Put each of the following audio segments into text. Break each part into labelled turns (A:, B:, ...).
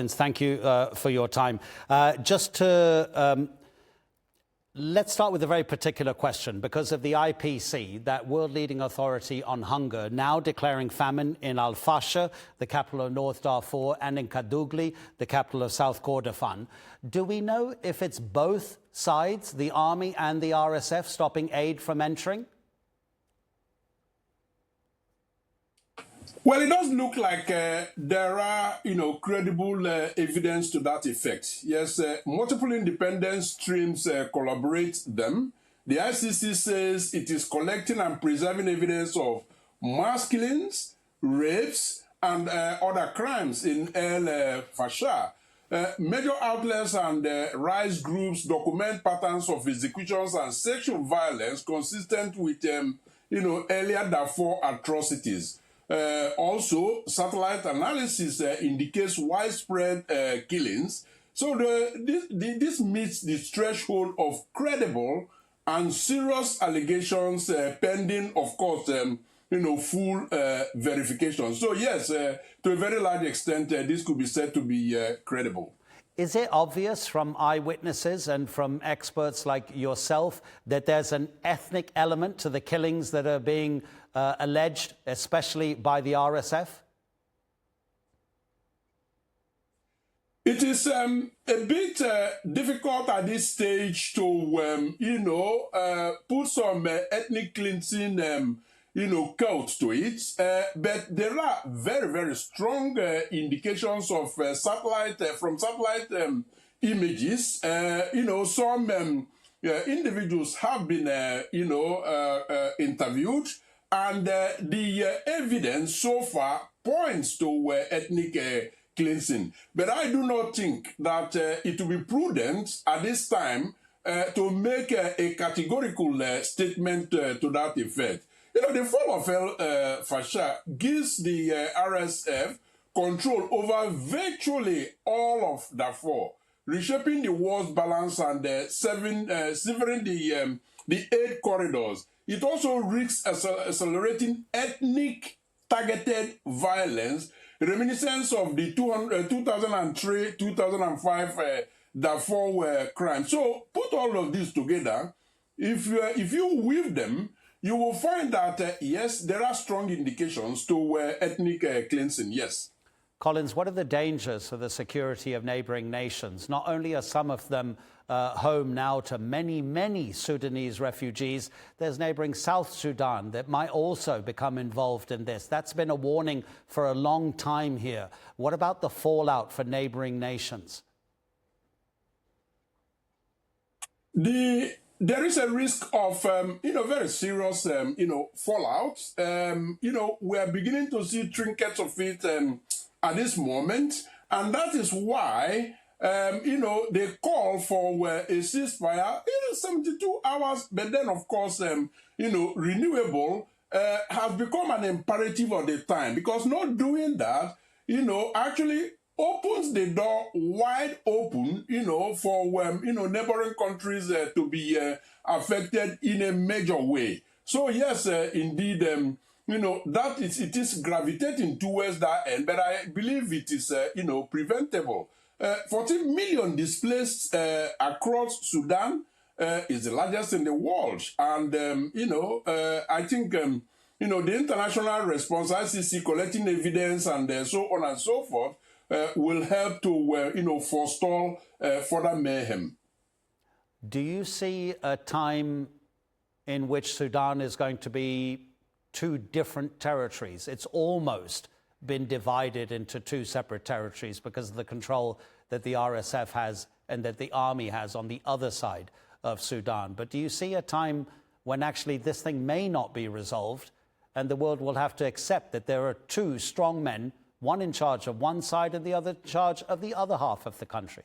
A: Thank you for your time. Let's start with a very particular question because of the IPC, that world leading authority on hunger, now declaring famine in Fasher, the capital of North Darfur, and in Kadugli, the capital of South Kordofan. Do we know if it's both sides, the army and the RSF, stopping aid from entering?
B: Well, it does look like there are, credible evidence to that effect. Yes, multiple independent streams collaborate them. The ICC says it is collecting and preserving evidence of mass killings, rapes, and other crimes in El Fasher. Major outlets and rights groups document patterns of executions and sexual violence consistent with, earlier Darfur atrocities. Also, satellite analysis indicates widespread killings. So this meets the threshold of credible and serious allegations pending, of course, full verification. So yes, to a very large extent, this could be said to be credible.
A: Is it obvious from eyewitnesses and from experts like yourself that there's an ethnic element to the killings that are being alleged, especially by the RSF?
B: It is a bit difficult at this stage to, put some ethnic cleansing, cult to it. But there are very, very strong indications of satellite images. Some individuals have been, interviewed, and the evidence so far points to ethnic cleansing. But I do not think that it will be prudent at this time to make a categorical statement to that effect. The fall of El Fasher gives the RSF control over virtually all of Darfur, reshaping the war's balance and severing the aid corridors. It also risks accelerating ethnic targeted violence, reminiscence of the 2003-2005 Darfur crime. So put all of this together. If you weave them, you will find that, yes, there are strong indications to ethnic cleansing, yes.
A: Collins, what are the dangers for the security of neighboring nations? Not only are some of them home now to many, many Sudanese refugees, there's neighboring South Sudan that might also become involved in this. That's been a warning for a long time here. What about the fallout for neighboring nations?
B: There is a risk of, very serious, fallout. We are beginning to see trinkets of it at this moment. And that is why, they call for a ceasefire, 72 hours. But then, of course, renewable has become an imperative of the time. Because not doing that, actually opens the door wide open, for, neighboring countries to be affected in a major way. So, yes, indeed, it is gravitating towards that end, but I believe it is, preventable. 14 million displaced across Sudan is the largest in the world. And, I think, the international response, ICC collecting evidence and so on and so forth, will help to, forestall further mayhem.
A: Do you see a time in which Sudan is going to be two different territories? It's almost been divided into two separate territories because of the control that the RSF has and that the army has on the other side of Sudan. But do you see a time when actually this thing may not be resolved and the world will have to accept that there are two strong men, one in charge of one side and the other in charge of the other half of the country?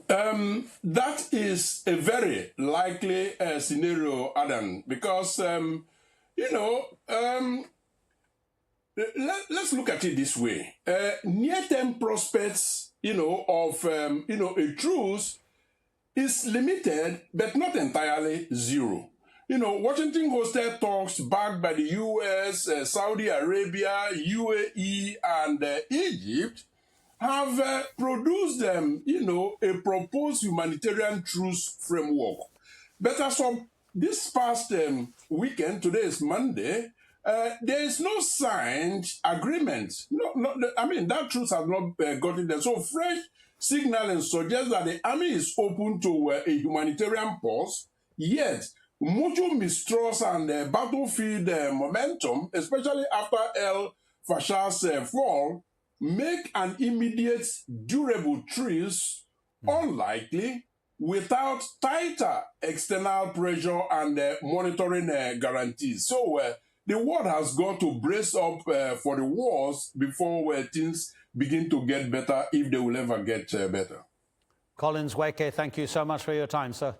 B: That is a very likely scenario, Adam, because, let's look at it this way. Near-term prospects, of, a truce is limited, but not entirely zero. Washington hosted talks backed by the U.S., Saudi Arabia, UAE, and Egypt have produced a proposed humanitarian truce framework. But as of this past weekend, today is Monday, there is no signed agreement. That truce has not gotten there. So fresh signaling suggests that the army is open to a humanitarian pause, yet mutual mistrust and battlefield momentum, especially after El Fasher's fall, make an immediate, durable truce unlikely without tighter external pressure and monitoring guarantees. So the world has got to brace up for the wars before things begin to get better, if they will ever get better.
A: Collins Nweke, thank you so much for your time, sir.